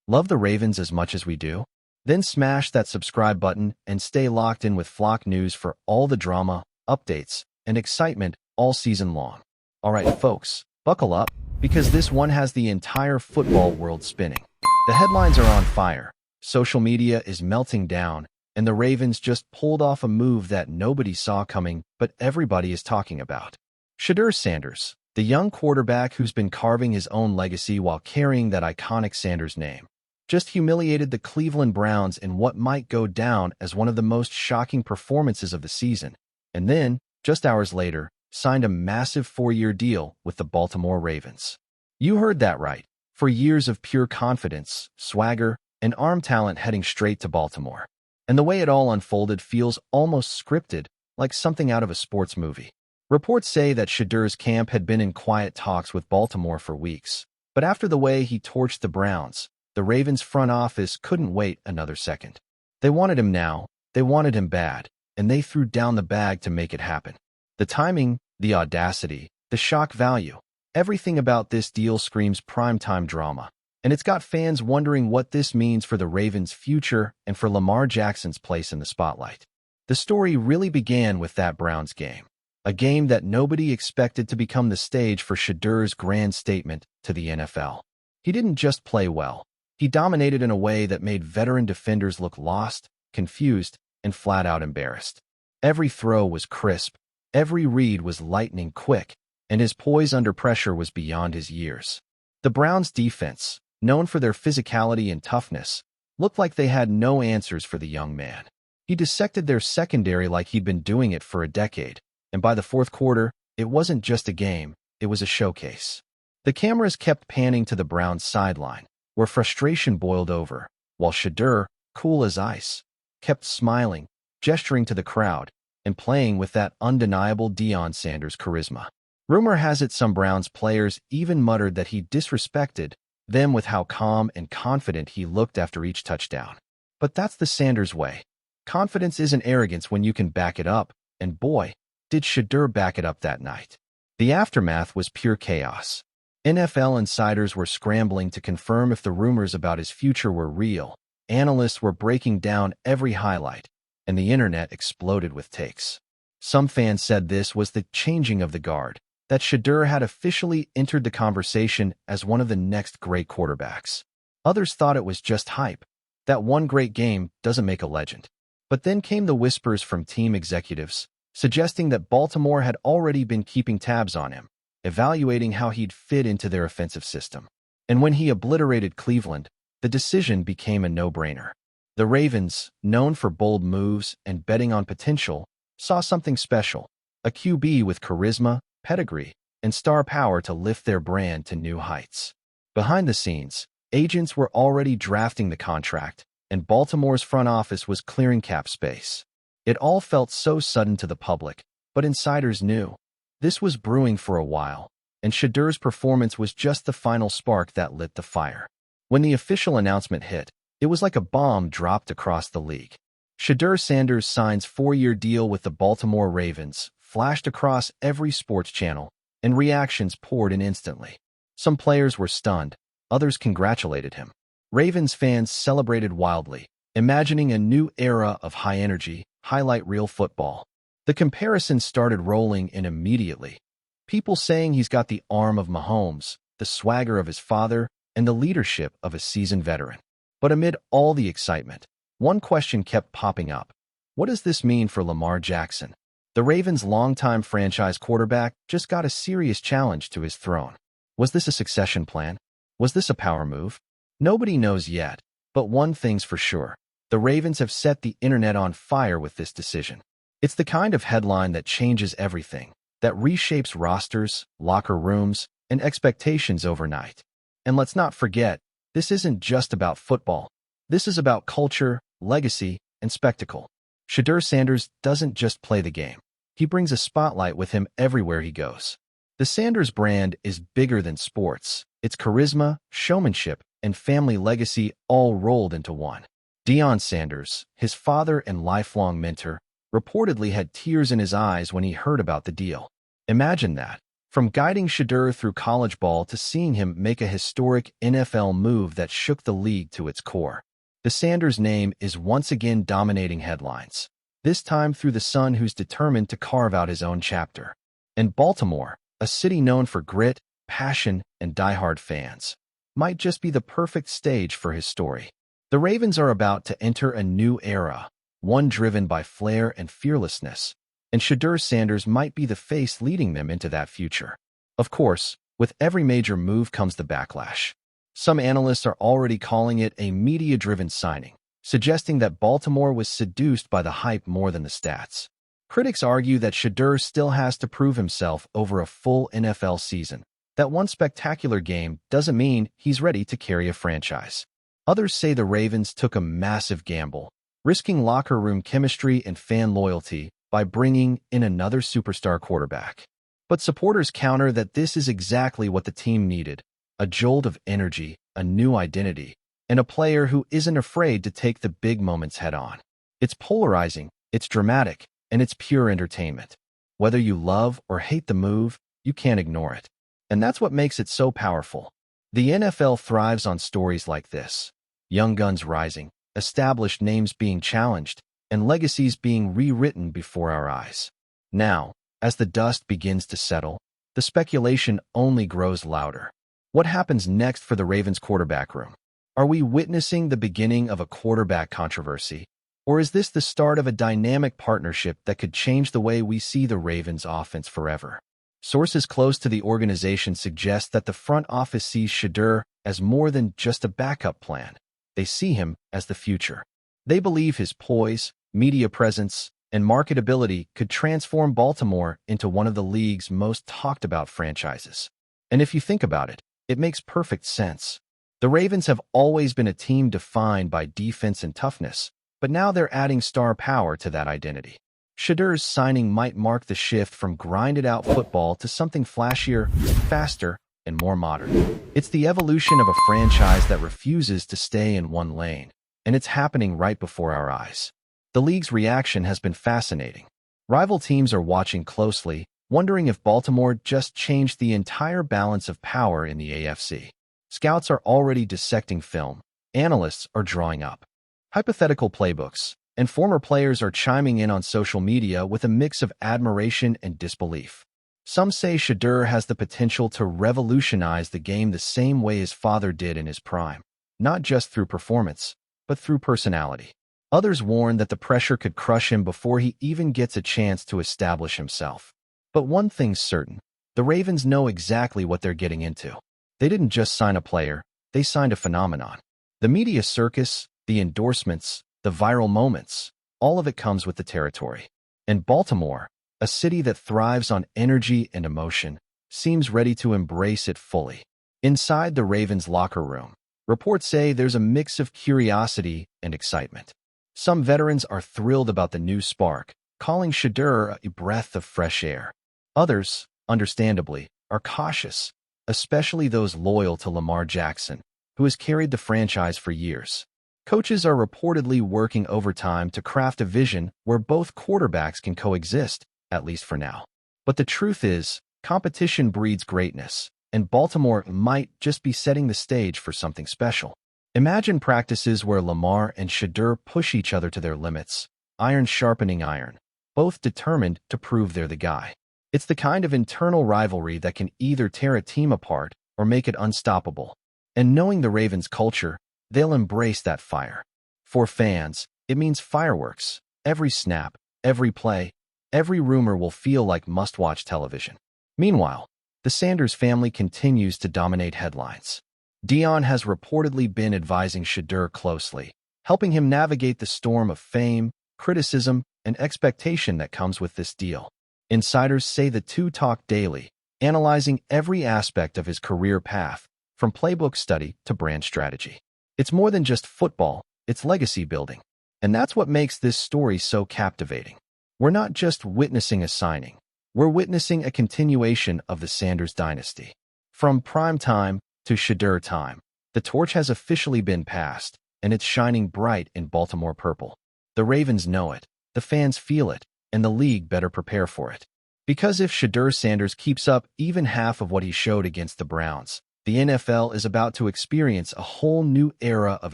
Love the Ravens as much as we do? Then smash that subscribe button and stay locked in with Flock News for all the drama, updates, and excitement all season long. Alright folks, buckle up, because this one has the entire football world spinning. The headlines are on fire, social media is melting down, and the Ravens just pulled off a move that nobody saw coming, but everybody is talking about. SHEDEUR Sanders, the young quarterback who's been carving his own legacy while carrying that iconic Sanders name, just humiliated the Cleveland Browns in what might go down as one of the most shocking performances of the season, and then, just hours later, signed a massive 4-year deal with the Baltimore Ravens. You heard that right. For years of pure confidence, swagger, and arm talent heading straight to Baltimore. And the way it all unfolded feels almost scripted, like something out of a sports movie. Reports say that SHEDEUR's camp had been in quiet talks with Baltimore for weeks, but after the way he torched the Browns, the Ravens front office couldn't wait another second. They wanted him now, they wanted him bad, and they threw down the bag to make it happen. The timing, the audacity, the shock value, everything about this deal screams primetime drama, and it's got fans wondering what this means for the Ravens' future and for Lamar Jackson's place in the spotlight. The story really began with that Browns game, a game that nobody expected to become the stage for SHEDEUR's grand statement to the NFL. He didn't just play well. He dominated in a way that made veteran defenders look lost, confused, and flat-out embarrassed. Every throw was crisp, every read was lightning quick, and his poise under pressure was beyond his years. The Browns' defense, known for their physicality and toughness, looked like they had no answers for the young man. He dissected their secondary like he'd been doing it for a decade, and by the fourth quarter, it wasn't just a game, it was a showcase. The cameras kept panning to the Browns' sideline, where frustration boiled over, while SHEDEUR, cool as ice, kept smiling, gesturing to the crowd, and playing with that undeniable Deion Sanders charisma. Rumor has it some Browns players even muttered that he disrespected them with how calm and confident he looked after each touchdown. But that's the Sanders way. Confidence isn't arrogance when you can back it up, and boy, did SHEDEUR back it up that night. The aftermath was pure chaos. NFL insiders were scrambling to confirm if the rumors about his future were real. Analysts were breaking down every highlight, and the internet exploded with takes. Some fans said this was the changing of the guard, that SHEDEUR had officially entered the conversation as one of the next great quarterbacks. Others thought it was just hype. That one great game doesn't make a legend. But then came the whispers from team executives, suggesting that Baltimore had already been keeping tabs on him, evaluating how he'd fit into their offensive system. And when he obliterated Cleveland, the decision became a no-brainer. The Ravens, known for bold moves and betting on potential, saw something special, a QB with charisma, pedigree, and star power to lift their brand to new heights. Behind the scenes, agents were already drafting the contract, and Baltimore's front office was clearing cap space. It all felt so sudden to the public, but insiders knew. This was brewing for a while, and SHEDEUR's performance was just the final spark that lit the fire. When the official announcement hit, it was like a bomb dropped across the league. SHEDEUR Sanders signs 4-year deal with the Baltimore Ravens, flashed across every sports channel, and reactions poured in instantly. Some players were stunned, others congratulated him. Ravens fans celebrated wildly, imagining a new era of high-energy, highlight reel football. The comparisons started rolling in immediately. People saying he's got the arm of Mahomes, the swagger of his father, and the leadership of a seasoned veteran. But amid all the excitement, one question kept popping up. What does this mean for Lamar Jackson? The Ravens' longtime franchise quarterback just got a serious challenge to his throne. Was this a succession plan? Was this a power move? Nobody knows yet, but one thing's for sure. The Ravens have set the internet on fire with this decision. It's the kind of headline that changes everything, that reshapes rosters, locker rooms, and expectations overnight. And let's not forget, this isn't just about football. This is about culture, legacy, and spectacle. SHEDEUR Sanders doesn't just play the game. He brings a spotlight with him everywhere he goes. The Sanders brand is bigger than sports. It's charisma, showmanship, and family legacy all rolled into one. Deion Sanders, his father and lifelong mentor, reportedly had tears in his eyes when he heard about the deal. Imagine that. From guiding SHEDEUR through college ball to seeing him make a historic NFL move that shook the league to its core, the Sanders name is once again dominating headlines, this time through the son who's determined to carve out his own chapter. And Baltimore, a city known for grit, passion, and diehard fans, might just be the perfect stage for his story. The Ravens are about to enter a new era, one driven by flair and fearlessness, and SHEDEUR Sanders might be the face leading them into that future. Of course, with every major move comes the backlash. Some analysts are already calling it a media-driven signing, suggesting that Baltimore was seduced by the hype more than the stats. Critics argue that SHEDEUR still has to prove himself over a full NFL season. That one spectacular game doesn't mean he's ready to carry a franchise. Others say the Ravens took a massive gamble, risking locker room chemistry and fan loyalty by bringing in another superstar quarterback. But supporters counter that this is exactly what the team needed, a jolt of energy, a new identity, and a player who isn't afraid to take the big moments head-on. It's polarizing, it's dramatic, and it's pure entertainment. Whether you love or hate the move, you can't ignore it. And that's what makes it so powerful. The NFL thrives on stories like this. Young guns rising, established names being challenged, and legacies being rewritten before our eyes. Now, as the dust begins to settle, the speculation only grows louder. What happens next for the Ravens quarterback room? Are we witnessing the beginning of a quarterback controversy? Or is this the start of a dynamic partnership that could change the way we see the Ravens offense forever? Sources close to the organization suggest that the front office sees SHEDEUR as more than just a backup plan. They see him as the future. They believe his poise, media presence, and marketability could transform Baltimore into one of the league's most talked-about franchises. And if you think about it, it makes perfect sense. The Ravens have always been a team defined by defense and toughness, but now they're adding star power to that identity. SHEDEUR's signing might mark the shift from grinded-out football to something flashier, faster, and more modern. It's the evolution of a franchise that refuses to stay in one lane, and it's happening right before our eyes. The league's reaction has been fascinating. Rival teams are watching closely, wondering if Baltimore just changed the entire balance of power in the AFC. Scouts are already dissecting film, analysts are drawing up hypothetical playbooks, and former players are chiming in on social media with a mix of admiration and disbelief. Some say SHEDEUR has the potential to revolutionize the game the same way his father did in his prime, not just through performance, but through personality. Others warn that the pressure could crush him before he even gets a chance to establish himself. But one thing's certain, the Ravens know exactly what they're getting into. They didn't just sign a player, they signed a phenomenon. The media circus, the endorsements, the viral moments, all of it comes with the territory. And Baltimore, a city that thrives on energy and emotion, seems ready to embrace it fully. Inside the Ravens locker room, reports say there's a mix of curiosity and excitement. Some veterans are thrilled about the new spark, calling SHEDEUR a breath of fresh air. Others, understandably, are cautious, especially those loyal to Lamar Jackson, who has carried the franchise for years. Coaches are reportedly working overtime to craft a vision where both quarterbacks can coexist, at least for now. But the truth is, competition breeds greatness, and Baltimore might just be setting the stage for something special. Imagine practices where Lamar and SHEDEUR push each other to their limits, iron sharpening iron, both determined to prove they're the guy. It's the kind of internal rivalry that can either tear a team apart or make it unstoppable. And knowing the Ravens' culture, they'll embrace that fire. For fans, it means fireworks. Every snap, every play, every rumor will feel like must-watch television. Meanwhile, the Sanders family continues to dominate headlines. Dion has reportedly been advising SHEDEUR closely, helping him navigate the storm of fame, criticism, and expectation that comes with this deal. Insiders say the two talk daily, analyzing every aspect of his career path, from playbook study to brand strategy. It's more than just football, it's legacy building. And that's what makes this story so captivating. We're not just witnessing a signing. We're witnessing a continuation of the Sanders dynasty. From prime time to SHEDEUR time, the torch has officially been passed, and it's shining bright in Baltimore purple. The Ravens know it, the fans feel it, and the league better prepare for it. Because if Shedeur Sanders keeps up even half of what he showed against the Browns, the NFL is about to experience a whole new era of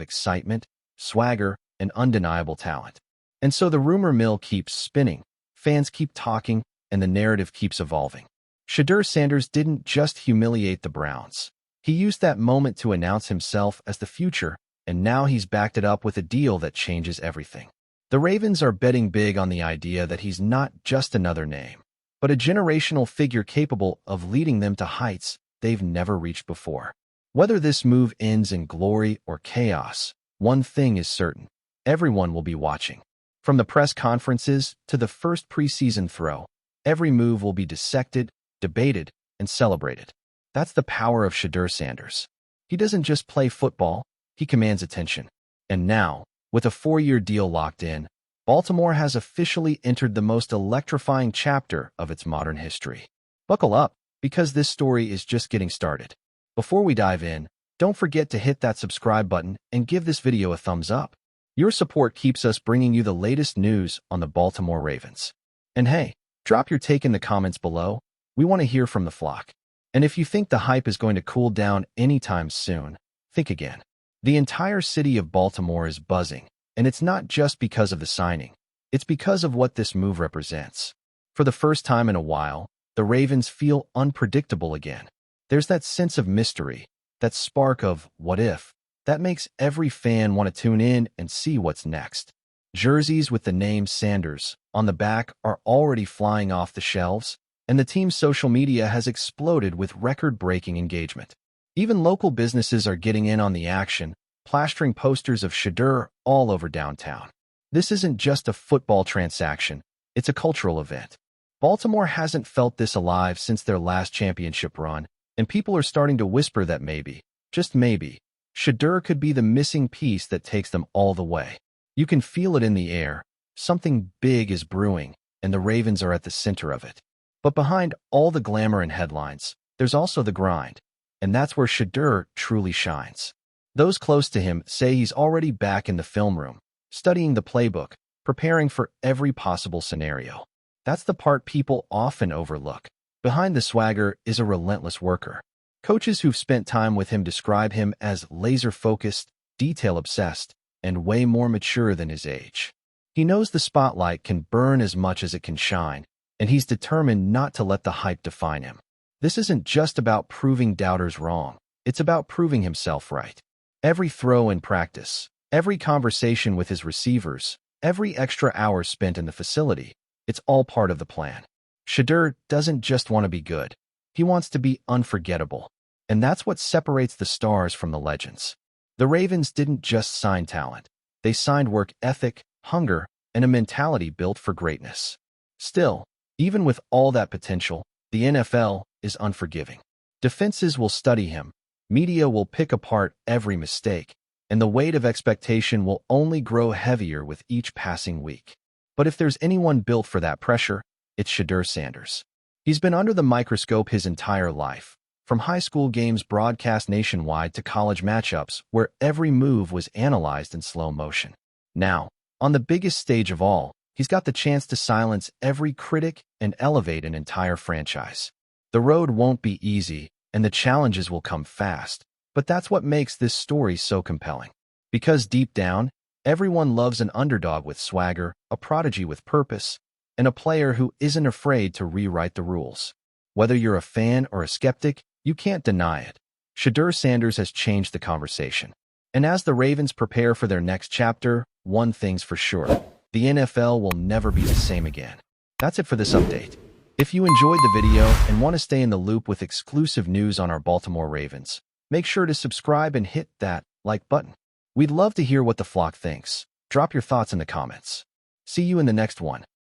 excitement, swagger, and undeniable talent. And so the rumor mill keeps spinning, fans keep talking, and the narrative keeps evolving. Shedeur Sanders didn't just humiliate the Browns. He used that moment to announce himself as the future, and now he's backed it up with a deal that changes everything. The Ravens are betting big on the idea that he's not just another name, but a generational figure capable of leading them to heights they've never reached before. Whether this move ends in glory or chaos, one thing is certain: everyone will be watching. From the press conferences to the first preseason throw, every move will be dissected, debated, and celebrated. That's the power of Shedeur Sanders. He doesn't just play football, he commands attention. And now, with a 4-year deal locked in, Baltimore has officially entered the most electrifying chapter of its modern history. Buckle up, because this story is just getting started. Before we dive in, don't forget to hit that subscribe button and give this video a thumbs up. Your support keeps us bringing you the latest news on the Baltimore Ravens. And hey, drop your take in the comments below. We want to hear from the flock. And if you think the hype is going to cool down anytime soon, think again. The entire city of Baltimore is buzzing, and it's not just because of the signing. It's because of what this move represents. For the first time in a while, the Ravens feel unpredictable again. There's that sense of mystery, that spark of what if, that makes every fan want to tune in and see what's next. Jerseys with the name Sanders on the back are already flying off the shelves, and the team's social media has exploded with record-breaking engagement. Even local businesses are getting in on the action, plastering posters of Shedeur all over downtown. This isn't just a football transaction, it's a cultural event. Baltimore hasn't felt this alive since their last championship run, and people are starting to whisper that maybe, just maybe, Shedeur could be the missing piece that takes them all the way. You can feel it in the air. Something big is brewing, and the Ravens are at the center of it. But behind all the glamour and headlines, there's also the grind, and that's where Shedeur truly shines. Those close to him say he's already back in the film room, studying the playbook, preparing for every possible scenario. That's the part people often overlook. Behind the swagger is a relentless worker. Coaches who've spent time with him describe him as laser-focused, detail-obsessed, and way more mature than his age. He knows the spotlight can burn as much as it can shine, and he's determined not to let the hype define him. This isn't just about proving doubters wrong. It's about proving himself right. Every throw in practice, every conversation with his receivers, every extra hour spent in the facility, it's all part of the plan. Shedeur doesn't just want to be good. He wants to be unforgettable. And that's what separates the stars from the legends. The Ravens didn't just sign talent. They signed work ethic, hunger, and a mentality built for greatness. Still, even with all that potential, the NFL is unforgiving. Defenses will study him, media will pick apart every mistake, and the weight of expectation will only grow heavier with each passing week. But if there's anyone built for that pressure, it's Shedeur Sanders. He's been under the microscope his entire life, from high school games broadcast nationwide to college matchups where every move was analyzed in slow motion. Now, on the biggest stage of all, he's got the chance to silence every critic and elevate an entire franchise. The road won't be easy, and the challenges will come fast, but that's what makes this story so compelling. Because deep down, everyone loves an underdog with swagger, a prodigy with purpose, and a player who isn't afraid to rewrite the rules. Whether you're a fan or a skeptic, you can't deny it. Shedeur Sanders has changed the conversation. And as the Ravens prepare for their next chapter, one thing's for sure: the NFL will never be the same again. That's it for this update. If you enjoyed the video and want to stay in the loop with exclusive news on our Baltimore Ravens, make sure to subscribe and hit that like button. We'd love to hear what the flock thinks. Drop your thoughts in the comments. See you in the next one.